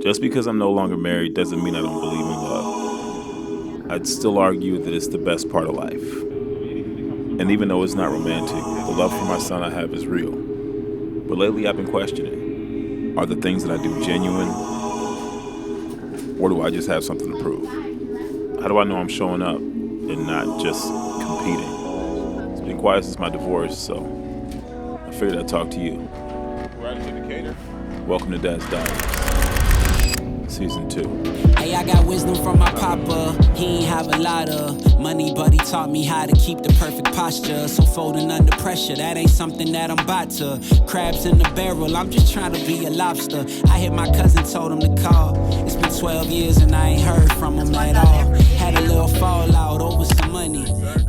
Just because I'm no longer married doesn't mean I don't believe in love. I'd still argue that it's the best part of life. And even though it's not romantic, the love for my son I have is real. But lately I've been questioning, are the things that I do genuine, or do I just have something to prove? How do I know I'm showing up and not just competing? It's been quiet since my divorce, so I figured I'd talk to you. Right in the Decatur. Welcome to Dad's Diaries, Season 2. Hey, I got wisdom from my papa. He ain't have a lot of money, but he taught me how to keep the perfect posture. So folding under pressure, that ain't something that I'm about to. Crabs in the barrel, I'm just trying to be a lobster. I hit my cousin, told him to call. It's been 12 years and I ain't heard from him at all. Had a little fallout over some money.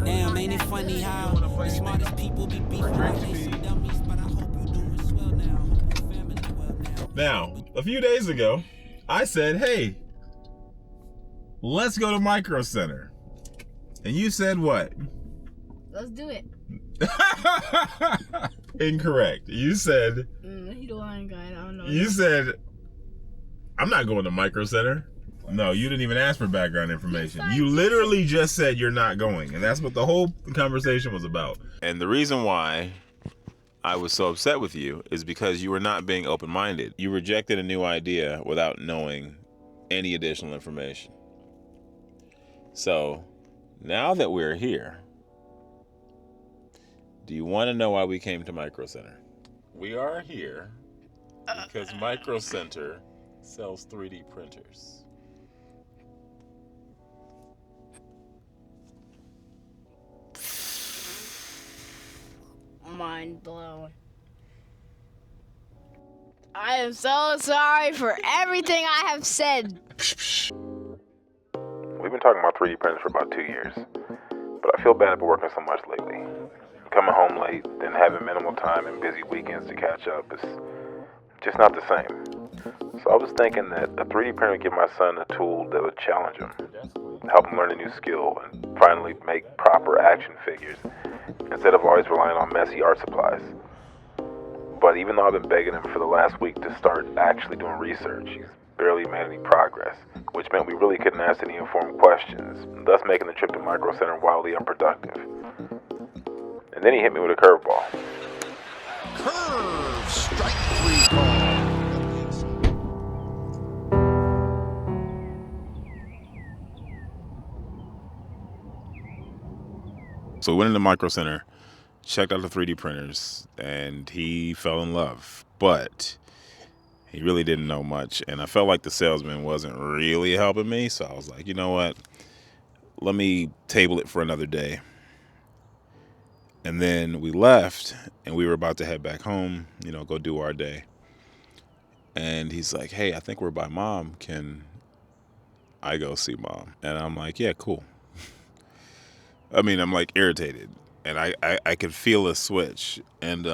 Damn, ain't it funny how the smartest people be beefing like they some dummies? But I hope you doing swell now. Hope your family well now. Now, a few days ago, I said, hey, let's go to Micro Center. And you said what? Let's do it. Incorrect. You said, He the one guy. I don't know. you said, I'm not going to Micro Center. No, you didn't even ask for background information. Yes, I You did. literally just said you're not going. And that's what the whole conversation was about. And the reason why I was so upset with you is because you were not being open-minded. You rejected a new idea without knowing any additional information. So, now that we're here, do you want to know why we came to Micro Center? We are here because Micro Center sells 3D printers. Mind blown. I am so sorry for everything I have said. We've been talking about 3D printers for about 2 years, but I feel bad about working so much lately. Coming home late, then having minimal time and busy weekends to catch up is just not the same. So I was thinking that a 3D printer would give my son a tool that would challenge him, help him learn a new skill, and finally make proper action figures instead of always relying on messy art supplies. But even though I've been begging him for the last week to start actually doing research, he's barely made any progress, which meant we really couldn't ask any informed questions, thus making the trip to Micro Center wildly unproductive. And then he hit me with a curveball. Curve, strike 3 call. So we went into Micro Center, checked out the 3D printers, and he fell in love. But he really didn't know much, and I felt like the salesman wasn't really helping me, so I was like, you know what? Let me table it for another day. And then we left, and we were about to head back home, go do our day. And he's like, hey, I think we're by Mom. Can I go see Mom? And I'm like, yeah, cool. I mean, I'm like irritated, and I could feel a switch. And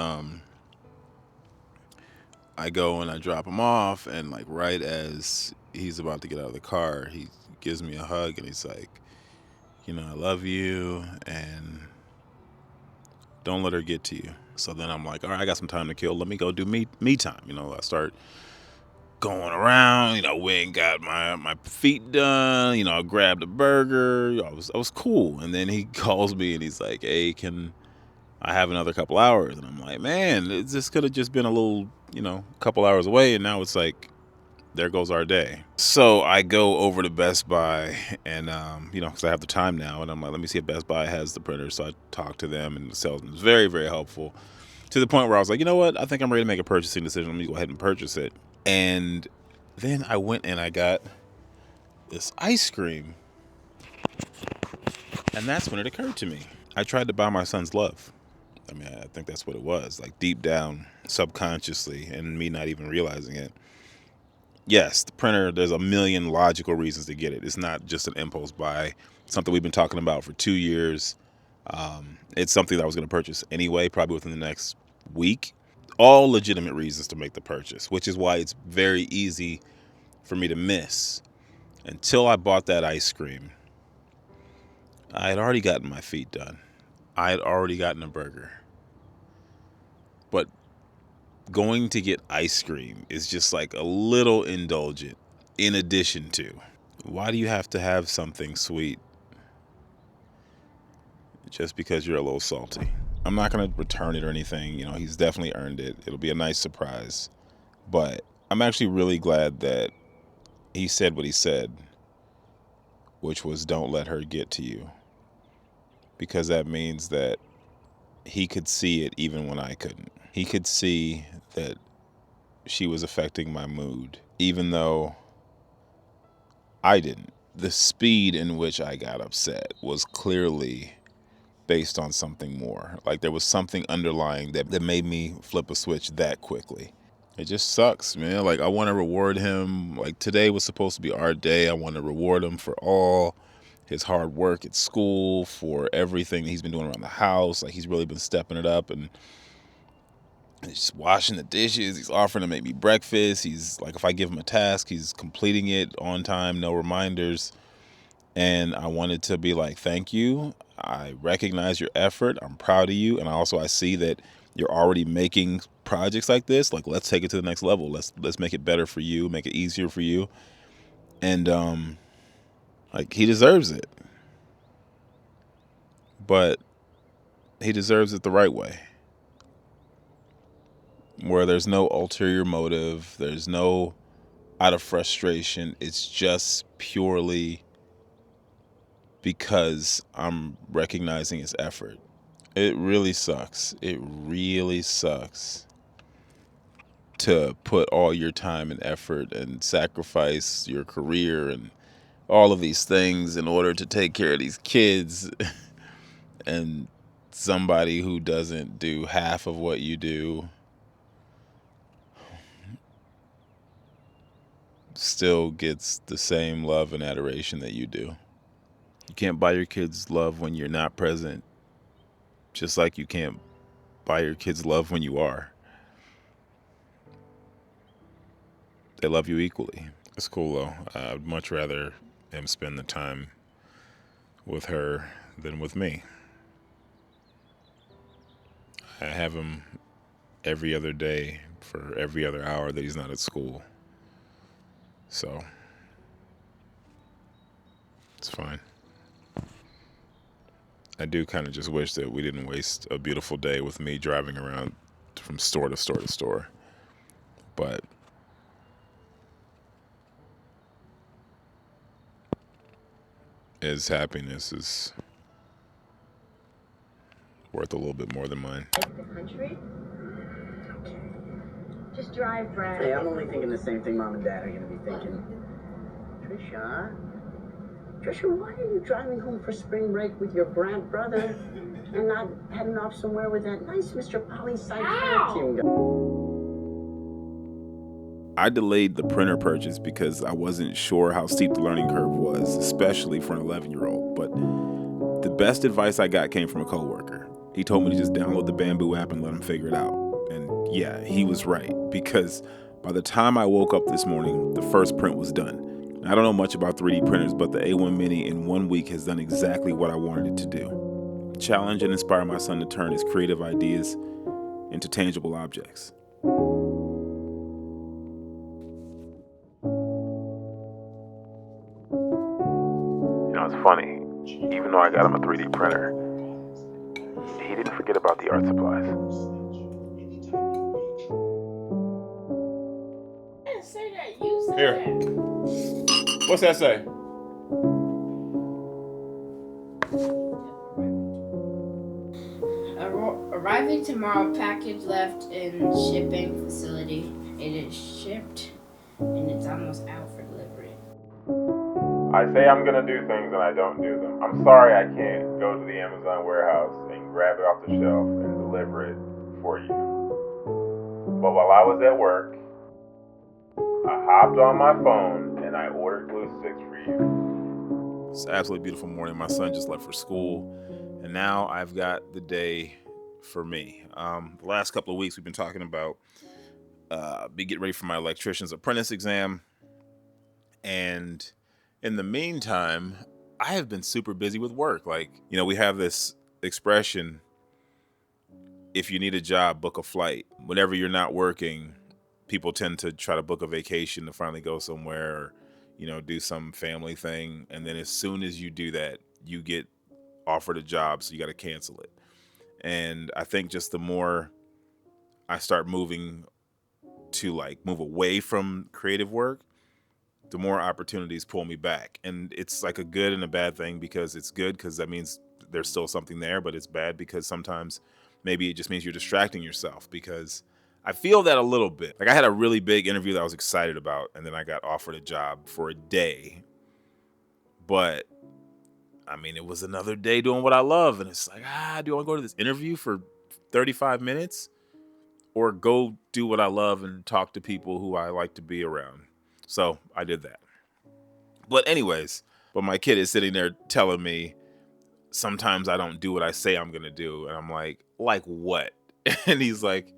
I go and I drop him off, and like right as he's about to get out of the car, he gives me a hug, and he's like, I love you, and don't let her get to you. So then I'm like, all right, I got some time to kill. Let me go do me time. I start going around. Went and got my feet done. I grabbed a burger. I was cool. And then he calls me and he's like, hey, can I have another couple hours? And I'm like, man, this could have just been a little, couple hours away. And now it's like, there goes our day. So I go over to Best Buy and, because I have the time now, and I'm like, let me see if Best Buy has the printer. So I talk to them, and the salesman is very, very helpful, to the point where I was like, you know what? I think I'm ready to make a purchasing decision. Let me go ahead and purchase it. And then I went and I got this ice cream. And that's when it occurred to me. I tried to buy my son's love. I mean, I think that's what it was, like deep down, subconsciously, and me not even realizing it. Yes, the printer, there's a million logical reasons to get it. It's not just an impulse buy. Something we've been talking about for 2 years. It's something that I was going to purchase anyway, probably within the next week. All legitimate reasons to make the purchase, which is why it's very easy for me to miss. Until I bought that ice cream, I had already gotten my feet done. I had already gotten a burger. But going to get ice cream is just like a little indulgent. in addition to. Why do you have to have something sweet just because you're a little salty? I'm not going to return it or anything. You know, he's definitely earned it. It'll be a nice surprise. But I'm actually really glad that he said what he said, which was don't let her get to you. Because that means that he could see it even when I couldn't. He could see that she was affecting my mood, even though I didn't. The speed in which I got upset was clearly based on something more. Like there was something underlying that made me flip a switch that quickly. It just sucks, man. Like I want to reward him. Like today was supposed to be our day. I want to reward him for all his hard work at school, for everything that he's been doing around the house. Like he's really been stepping it up and he's washing the dishes. He's offering to make me breakfast. He's like, if I give him a task, he's completing it on time, no reminders. And I wanted to be like, thank you. I recognize your effort. I'm proud of you. And I see that you're already making projects like this. Like, let's take it to the next level. Let's make it better for you, make it easier for you. And like he deserves it. But he deserves it the right way. Where there's no ulterior motive, there's no out of frustration. It's just purely because I'm recognizing his effort. It really sucks. It really sucks to put all your time and effort and sacrifice your career and all of these things in order to take care of these kids and somebody who doesn't do half of what you do still gets the same love and adoration that you do. You can't buy your kids love when you're not present, just like you can't buy your kids love when you are. They love you equally. It's cool though. I'd much rather him spend the time with her than with me. I have him every other day for every other hour that he's not at school. So it's fine. I do kind of just wish that we didn't waste a beautiful day with me driving around from store to store to store. But his happiness is worth a little bit more than mine. The country? Just drive, Brad. Hey, I'm only thinking the same thing Mom and Dad are going to be thinking. Trisha, why are you driving home for spring break with your Brad brother and not heading off somewhere with that nice Mr. Poli-Sci team guy? I delayed the printer purchase because I wasn't sure how steep the learning curve was, especially for an 11-year-old. But the best advice I got came from a coworker. He told me to just download the Bamboo app and let him figure it out. And yeah, he was right, because by the time I woke up this morning, the first print was done. I don't know much about 3D printers, but the A1 Mini in 1 week has done exactly what I wanted it to do. Challenge and inspire my son to turn his creative ideas into tangible objects. You know, it's funny. Even though I got him a 3D printer, he didn't forget about the art supplies. Here. What's that say? Arriving tomorrow, package left in shipping facility. It is shipped and it's almost out for delivery. I say I'm gonna do things and I don't do them. I'm sorry I can't go to the Amazon warehouse and grab it off the shelf and deliver it for you. But while I was at work, I hopped on my phone and I ordered glue sticks for you. It's an absolutely beautiful morning. My son just left for school, and now I've got the day for me. The last couple of weeks we've been talking about be getting ready for my electrician's apprentice exam, and in the meantime, I have been super busy with work. Like, you know, we have this expression: if you need a job, book a flight. Whenever you're not working, people tend to try to book a vacation to finally go somewhere, or do some family thing. And then as soon as you do that, you get offered a job. So you got to cancel it. And I think just the more I start moving to like move away from creative work, the more opportunities pull me back. And it's like a good and a bad thing, because it's good because that means there's still something there, but it's bad because sometimes maybe it just means you're distracting yourself, because I feel that a little bit. Like I had a really big interview that I was excited about, and then I got offered a job for a day. But I mean, it was another day doing what I love. And it's like, do I want to go to this interview for 35 minutes or go do what I love and talk to people who I like to be around? So I did that. But anyways, my kid is sitting there telling me sometimes I don't do what I say I'm going to do. And I'm like what? And he's like,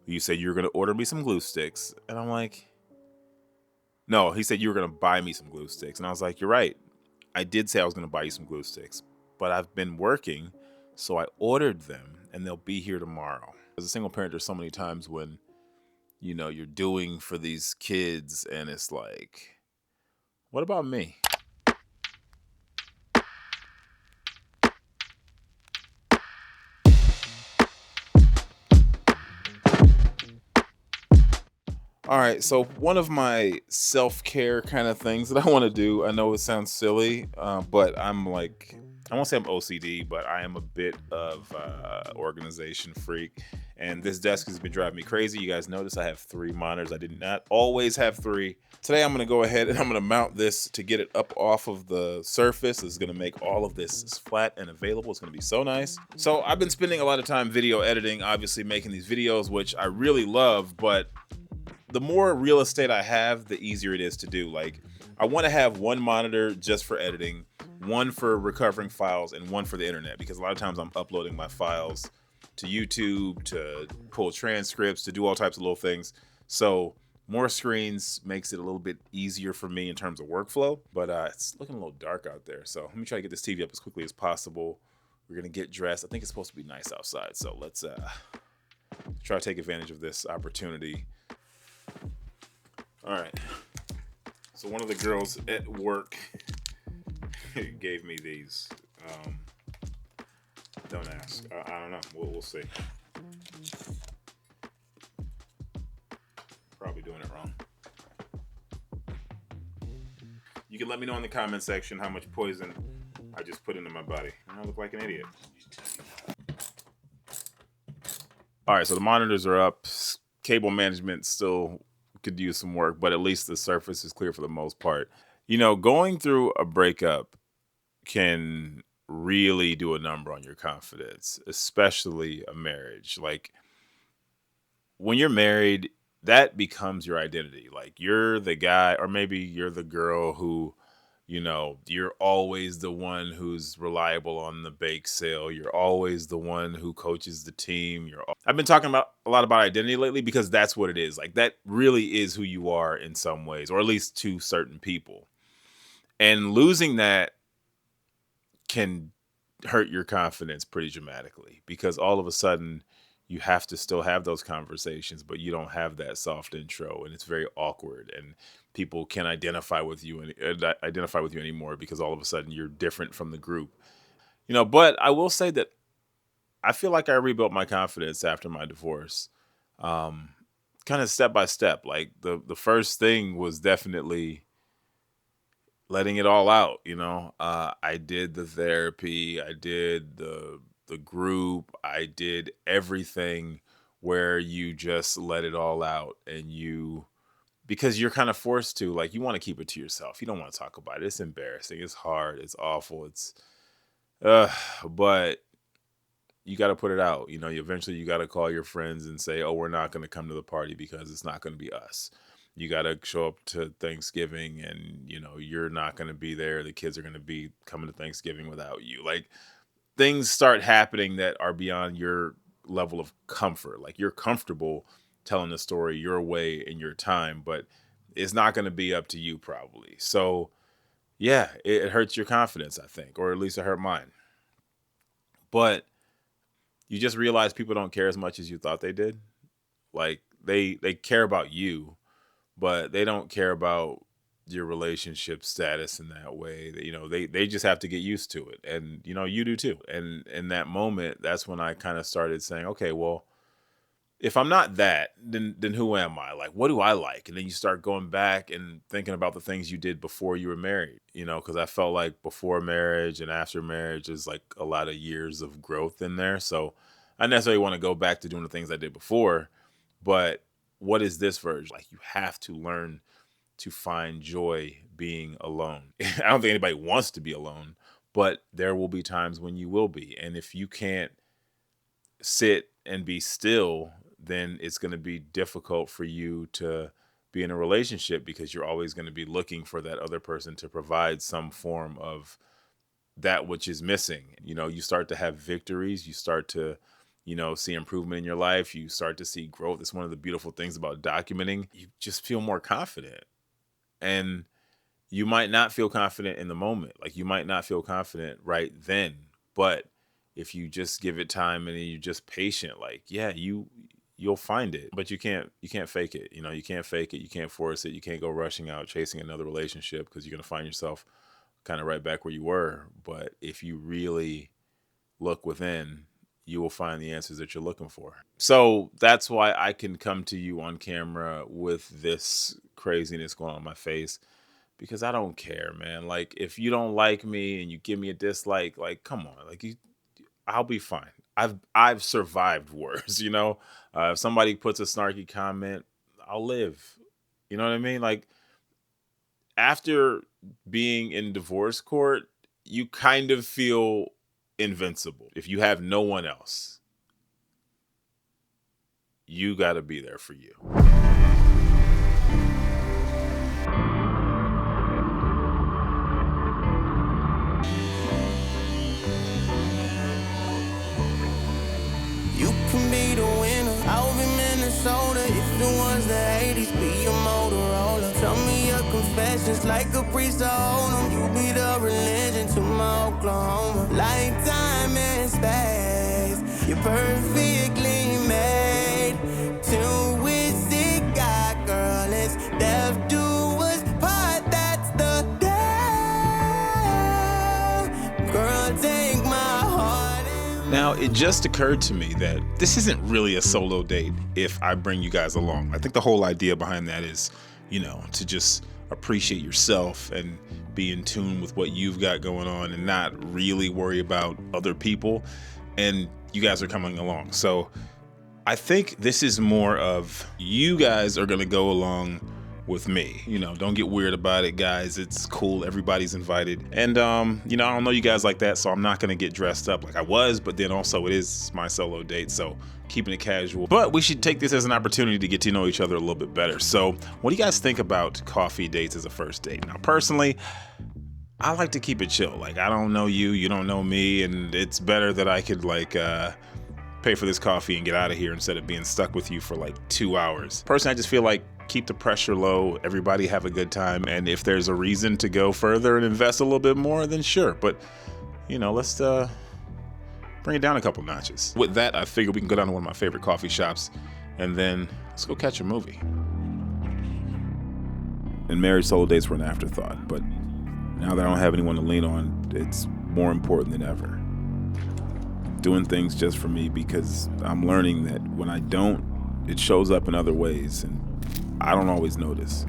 you said you were going to order me some glue sticks. And I'm like, no, he said you were going to buy me some glue sticks. And I was like, you're right. I did say I was going to buy you some glue sticks, but I've been working, so I ordered them and they'll be here tomorrow. As a single parent, there's so many times when, you're doing for these kids and it's like, what about me? All right, so one of my self-care kind of things that I want to do, I know it sounds silly, but I'm like, I won't say I'm OCD, but I am a bit of organization freak. And this desk has been driving me crazy. You guys notice I have 3 monitors. I did not always have 3. Today I'm going to go ahead and I'm going to mount this to get it up off of the surface. This is going to make all of this flat and available. It's going to be so nice. So I've been spending a lot of time video editing, obviously making these videos, which I really love, but the more real estate I have, the easier it is to do. Like, I want to have one monitor just for editing, one for recovering files, and one for the internet, because a lot of times I'm uploading my files to YouTube, to pull transcripts, to do all types of little things. So more screens makes it a little bit easier for me in terms of workflow, but it's looking a little dark out there. So let me try to get this TV up as quickly as possible. We're going to get dressed. I think it's supposed to be nice outside. So let's try to take advantage of this opportunity. All right. So one of the girls at work gave me these. Don't ask. I don't know. We'll see. Probably doing it wrong. You can let me know in the comment section how much poison I just put into my body. I look like an idiot. All right, so the monitors are up. Cable management still could use some work, but at least the surface is clear for the most part. Going through a breakup can really do a number on your confidence, especially a marriage. Like, when you're married, that becomes your identity. Like, you're the guy, or maybe you're the girl who, you're always the one who's reliable on the bake sale. You're always the one who coaches the team. I've been talking about a lot about identity lately, because that's what it is. Like, that really is who you are in some ways, or at least to certain people. And losing that can hurt your confidence pretty dramatically, because all of a sudden you have to still have those conversations, but you don't have that soft intro, and it's very awkward, and people can't identify with you anymore, because all of a sudden you're different from the group. But I will say that I feel like I rebuilt my confidence after my divorce, kind of step by step. Like, the first thing was definitely letting it all out. I did the therapy, I did the group, I did everything where you just let it all out, and because you're kind of forced to, like, you want to keep it to yourself. You don't want to talk about it. It's embarrassing. It's hard. It's awful. But you got to put it out. Eventually you got to call your friends and say, oh, we're not going to come to the party because it's not going to be us. You got to show up to Thanksgiving, and, you're not going to be there. The kids are going to be coming to Thanksgiving without you. Like, things start happening that are beyond your level of comfort. Like, you're comfortable telling the story your way in your time, but it's not going to be up to you probably. So yeah, it hurts your confidence, I think, or at least it hurt mine. But you just realize people don't care as much as you thought they did. Like, they care about you, but they don't care about your relationship status in that way. That, they just have to get used to it, and you do too. And in that moment, that's when I kind of started saying, okay, well, if I'm not that, then who am I? Like, what do I like? And then you start going back and thinking about the things you did before you were married, because I felt like before marriage and after marriage is like a lot of years of growth in there. So I necessarily want to go back to doing the things I did before, but what is this version? Like, you have to learn to find joy being alone. I don't think anybody wants to be alone, but there will be times when you will be. And if you can't sit and be still, then it's going to be difficult for you to be in a relationship, because you're always going to be looking for that other person to provide some form of that which is missing. You start to have victories, you start to see improvement in your life, you start to see growth. It's one of the beautiful things about documenting. You just feel more confident, and you might not feel confident in the moment. Like, you might not feel confident right then, but if you just give it time and you're just patient, like, yeah, you'll find it. But you can't fake it. You can't fake it. You can't force it. You can't go rushing out chasing another relationship, because you're going to find yourself kind of right back where you were. But if you really look within, you will find the answers that you're looking for. So that's why I can come to you on camera with this craziness going on my face, because I don't care, man. Like, if you don't like me and you give me a dislike, like, come on, like, I'll be fine. I've survived worse, if somebody puts a snarky comment, I'll live. You know what I mean? Like, after being in divorce court, you kind of feel invincible. If you have no one else, you got to be there for you. You can be the winner. I'll be Minnesota if it was the 80s. Be a Motorola. Tell me your confessions like a priest to hold 'em. You be the religion to my Oklahoma. Lifetime in space. You're perfectly made. Till we see God, girl, it's death do us part. That's the day. Girl, take my heart. Now, it just occurred to me that this isn't really a solo date if I bring you guys along. I think the whole idea behind that is, to just appreciate yourself and be in tune with what you've got going on and not really worry about other people. And you guys are coming along. So I think this is more of, you guys are going to go along with me. Don't get weird about it, guys. It's cool. Everybody's invited. And, I don't know you guys like that, so I'm not going to get dressed up like I was, but then also it is my solo date, so keeping it casual. But we should take this as an opportunity to get to know each other a little bit better. So what do you guys think about coffee dates as a first date? Now, personally, I like to keep it chill. Like, I don't know you, you don't know me, and it's better that I could, pay for this coffee and get out of here instead of being stuck with you for 2 hours. Personally, I just feel like keep the pressure low, everybody have a good time, and if there's a reason to go further and invest a little bit more, then sure. But, let's bring it down a couple notches. With that, I figured we can go down to one of my favorite coffee shops, and then let's go catch a movie. And marriage solo dates were an afterthought, but now that I don't have anyone to lean on, it's more important than ever. Doing things just for me, because I'm learning that when I don't, it shows up in other ways, and I don't always notice.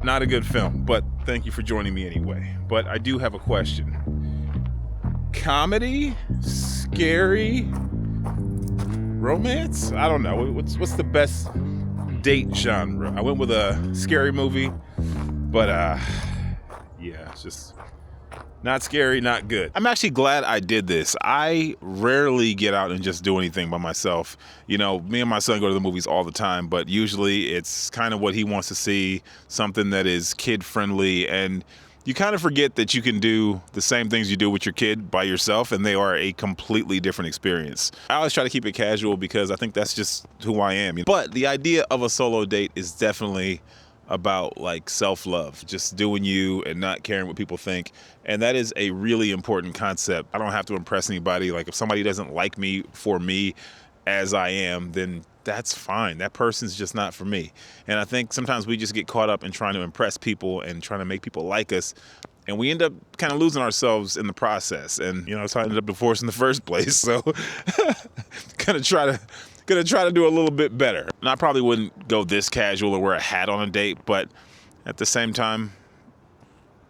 Not a good film, but thank you for joining me anyway. But I do have a question. Comedy? Scary? Romance? I don't know. What's the best date genre? I went with a scary movie, but yeah, it's just not scary, not good. I'm actually glad I did this. I rarely get out and just do anything by myself. Me and my son go to the movies all the time, but usually it's kind of what he wants to see, something that is kid friendly, and you kind of forget that you can do the same things you do with your kid by yourself, and they are a completely different experience. I always try to keep it casual because I think that's just who I am. But the idea of a solo date is definitely about like self-love, just doing you and not caring what people think. And that is a really important concept. I don't have to impress anybody. Like if somebody doesn't like me for me as I am, then that's fine. That person's just not for me. And I think sometimes we just get caught up in trying to impress people and trying to make people like us. And we end up kind of losing ourselves in the process. And, that's how I ended up divorced in the first place. So gonna try to do a little bit better. And I probably wouldn't go this casual or wear a hat on a date, but at the same time,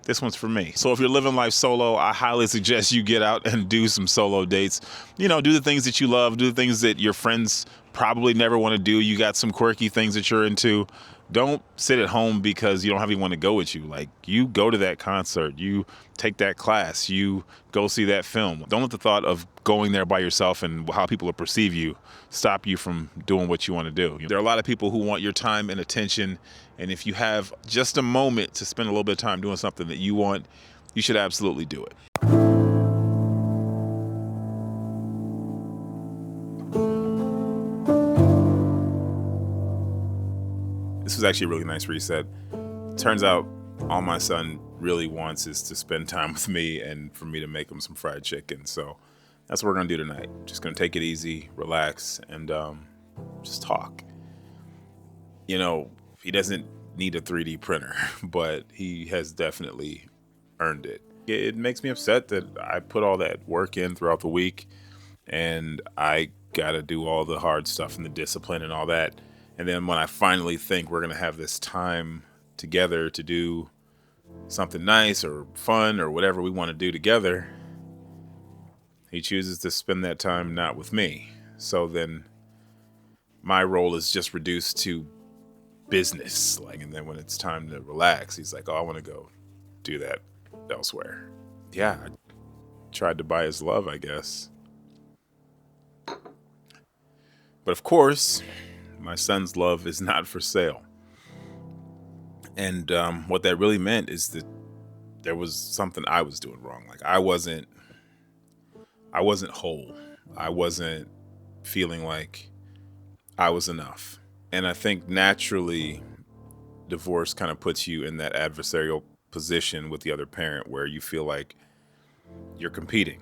this one's for me. So if you're living life solo, I highly suggest you get out and do some solo dates. Do the things that you love, do the things that your friends probably never want to do. You got some quirky things that you're into. Don't sit at home because you don't have anyone to go with you. Like, you go to that concert, you take that class, you go see that film. Don't let the thought of going there by yourself and how people will perceive you stop you from doing what you want to do. There are a lot of people who want your time and attention, and if you have just a moment to spend a little bit of time doing something that you want, you should absolutely do it. This was actually a really nice reset. Turns out all my son really wants is to spend time with me and for me to make him some fried chicken. So that's what we're going to do tonight. Just going to take it easy, relax, and just talk. He doesn't need a 3D printer, but he has definitely earned it. It makes me upset that I put all that work in throughout the week and I got to do all the hard stuff and the discipline and all that. And then when I finally think we're going to have this time together to do something nice or fun or whatever we want to do together, he chooses to spend that time not with me. So then my role is just reduced to business. And then when it's time to relax, he's like, oh, I want to go do that elsewhere. Yeah, I tried to buy his love, I guess. But of course, my son's love is not for sale. And what that really meant is that there was something I was doing wrong. Like I wasn't whole. I wasn't feeling like I was enough. And I think naturally divorce kind of puts you in that adversarial position with the other parent where you feel like you're competing.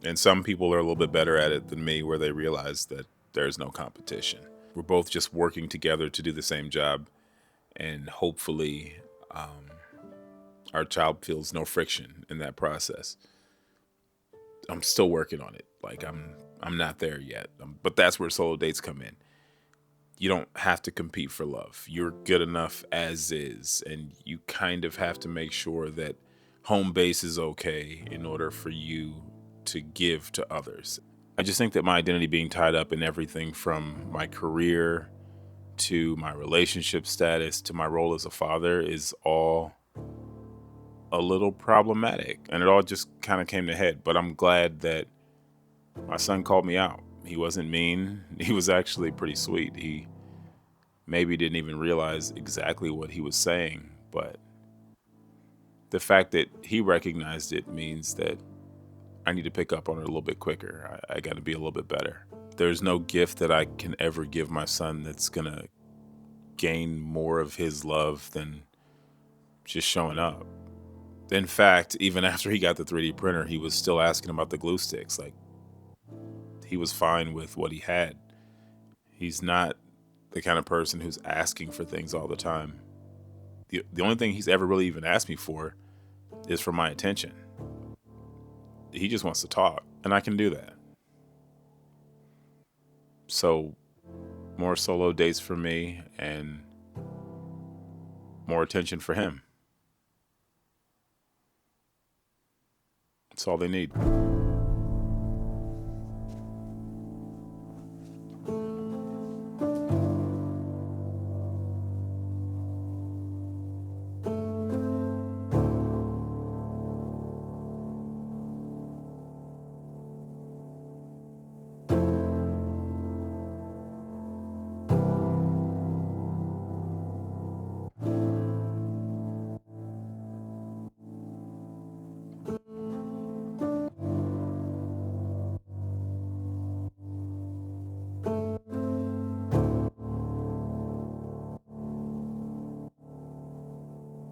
And some people are a little bit better at it than me, where they realize that there's no competition. We're both just working together to do the same job, and hopefully our child feels no friction in that process. I'm still working on it. Like I'm not there yet, but that's where solo dates come in. You don't have to compete for love. You're good enough as is, and you kind of have to make sure that home base is okay in order for you to give to others. I just think that my identity being tied up in everything from my career to my relationship status to my role as a father is all a little problematic, and it all just kind of came to head. But I'm glad that my son called me out. He wasn't mean. He was actually pretty sweet. He maybe didn't even realize exactly what he was saying, but the fact that he recognized it means that I need to pick up on it a little bit quicker. I got to be a little bit better. There's no gift that I can ever give my son that's going to gain more of his love than just showing up. In fact, even after he got the 3D printer, he was still asking about the glue sticks. Like, he was fine with what he had. He's not the kind of person who's asking for things all the time. The only thing he's ever really even asked me for is for my attention. He just wants to talk, and I can do that. So, more solo dates for me and more attention for him. That's all they need.